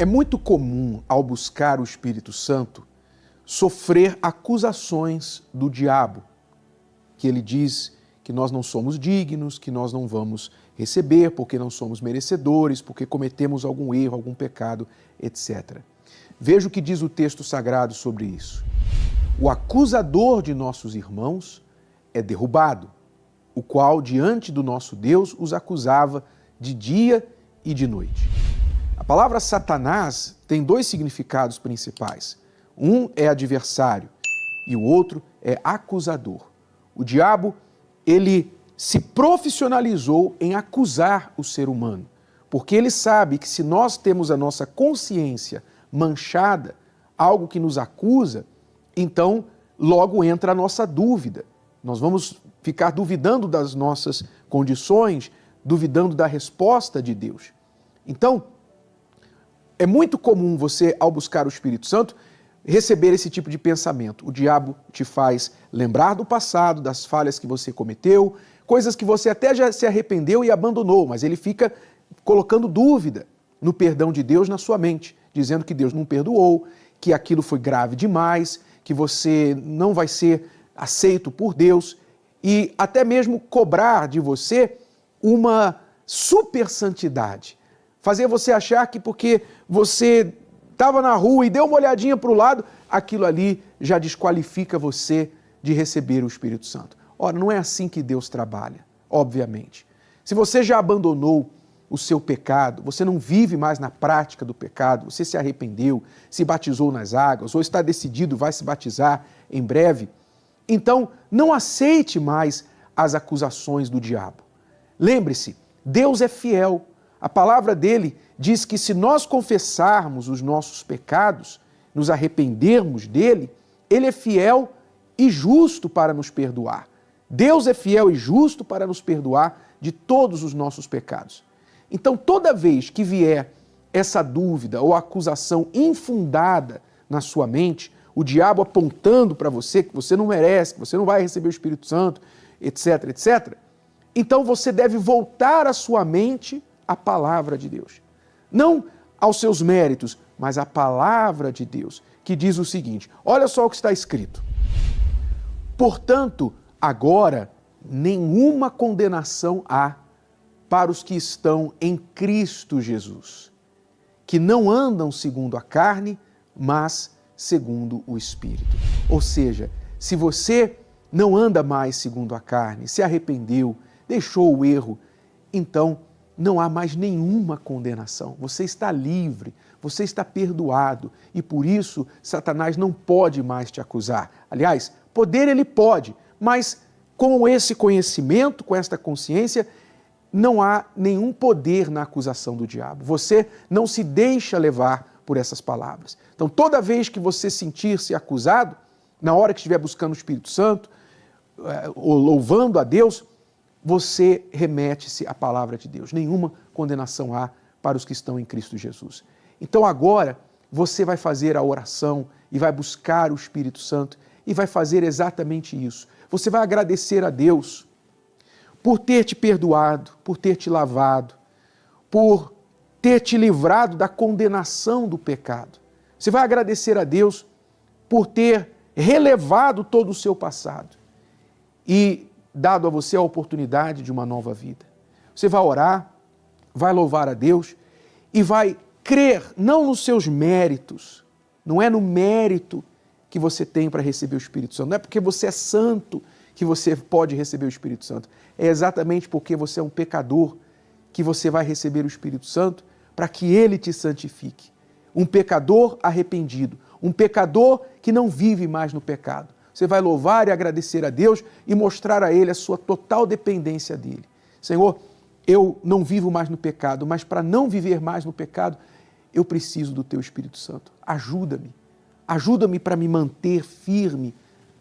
É muito comum, ao buscar o Espírito Santo, sofrer acusações do diabo, que ele diz que nós não somos dignos, que nós não vamos receber porque não somos merecedores, porque cometemos algum erro, algum pecado, etc. Veja o que diz o texto sagrado sobre isso. O acusador de nossos irmãos é derrubado, o qual diante do nosso Deus os acusava de dia e de noite. A palavra Satanás tem dois significados principais. Um é adversário e o outro é acusador. O diabo, ele se profissionalizou em acusar o ser humano, porque ele sabe que se nós temos a nossa consciência manchada, algo que nos acusa, então logo entra a nossa dúvida. Nós vamos ficar duvidando das nossas condições, duvidando da resposta de Deus. Então, é muito comum você, ao buscar o Espírito Santo, receber esse tipo de pensamento. O diabo te faz lembrar do passado, das falhas que você cometeu, coisas que você até já se arrependeu e abandonou, mas ele fica colocando dúvida no perdão de Deus na sua mente, dizendo que Deus não perdoou, que aquilo foi grave demais, que você não vai ser aceito por Deus e até mesmo cobrar de você uma super santidade. Fazer você achar que porque você estava na rua e deu uma olhadinha para o lado, aquilo ali já desqualifica você de receber o Espírito Santo. Ora, não é assim que Deus trabalha, obviamente. Se você já abandonou o seu pecado, você não vive mais na prática do pecado, você se arrependeu, se batizou nas águas, ou está decidido, vai se batizar em breve, então não aceite mais as acusações do diabo. Lembre-se, Deus é fiel. A palavra dele diz que se nós confessarmos os nossos pecados, nos arrependermos dele, ele é fiel e justo para nos perdoar. Deus é fiel e justo para nos perdoar de todos os nossos pecados. Então, toda vez que vier essa dúvida ou acusação infundada na sua mente, o diabo apontando para você que você não merece, que você não vai receber o Espírito Santo, etc, etc, então você deve voltar a sua mente à palavra de Deus. Não aos seus méritos, mas à palavra de Deus, que diz o seguinte, olha só o que está escrito. Portanto, agora, nenhuma condenação há para os que estão em Cristo Jesus, que não andam segundo a carne, mas segundo o Espírito. Ou seja, se você não anda mais segundo a carne, se arrependeu, deixou o erro, então não há mais nenhuma condenação. Você está livre, você está perdoado e por isso Satanás não pode mais te acusar. Aliás, poder ele pode, mas com esse conhecimento, com esta consciência, não há nenhum poder na acusação do diabo. Você não se deixa levar por essas palavras. Então, toda vez que você sentir-se acusado, na hora que estiver buscando o Espírito Santo, ou louvando a Deus, você remete-se à palavra de Deus. Nenhuma condenação há para os que estão em Cristo Jesus. Então, agora, você vai fazer a oração e vai buscar o Espírito Santo e vai fazer exatamente isso. Você vai agradecer a Deus por ter te perdoado, por ter te lavado, por ter te livrado da condenação do pecado. Você vai agradecer a Deus por ter relevado todo o seu passado e dado a você a oportunidade de uma nova vida. Você vai orar, vai louvar a Deus e vai crer não nos seus méritos, não é no mérito que você tem para receber o Espírito Santo, não é porque você é santo que você pode receber o Espírito Santo, é exatamente porque você é um pecador que você vai receber o Espírito Santo para que ele te santifique. Um pecador arrependido, um pecador que não vive mais no pecado. Você vai louvar e agradecer a Deus e mostrar a Ele a sua total dependência dEle. Senhor, eu não vivo mais no pecado, mas para não viver mais no pecado, eu preciso do Teu Espírito Santo. Ajuda-me. Ajuda-me para me manter firme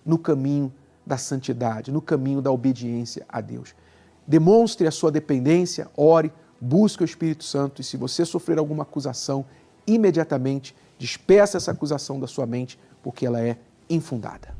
no caminho da santidade, no caminho da obediência a Deus. Demonstre a sua dependência, ore, busque o Espírito Santo e se você sofrer alguma acusação, imediatamente despeça essa acusação da sua mente, porque ela é infundada.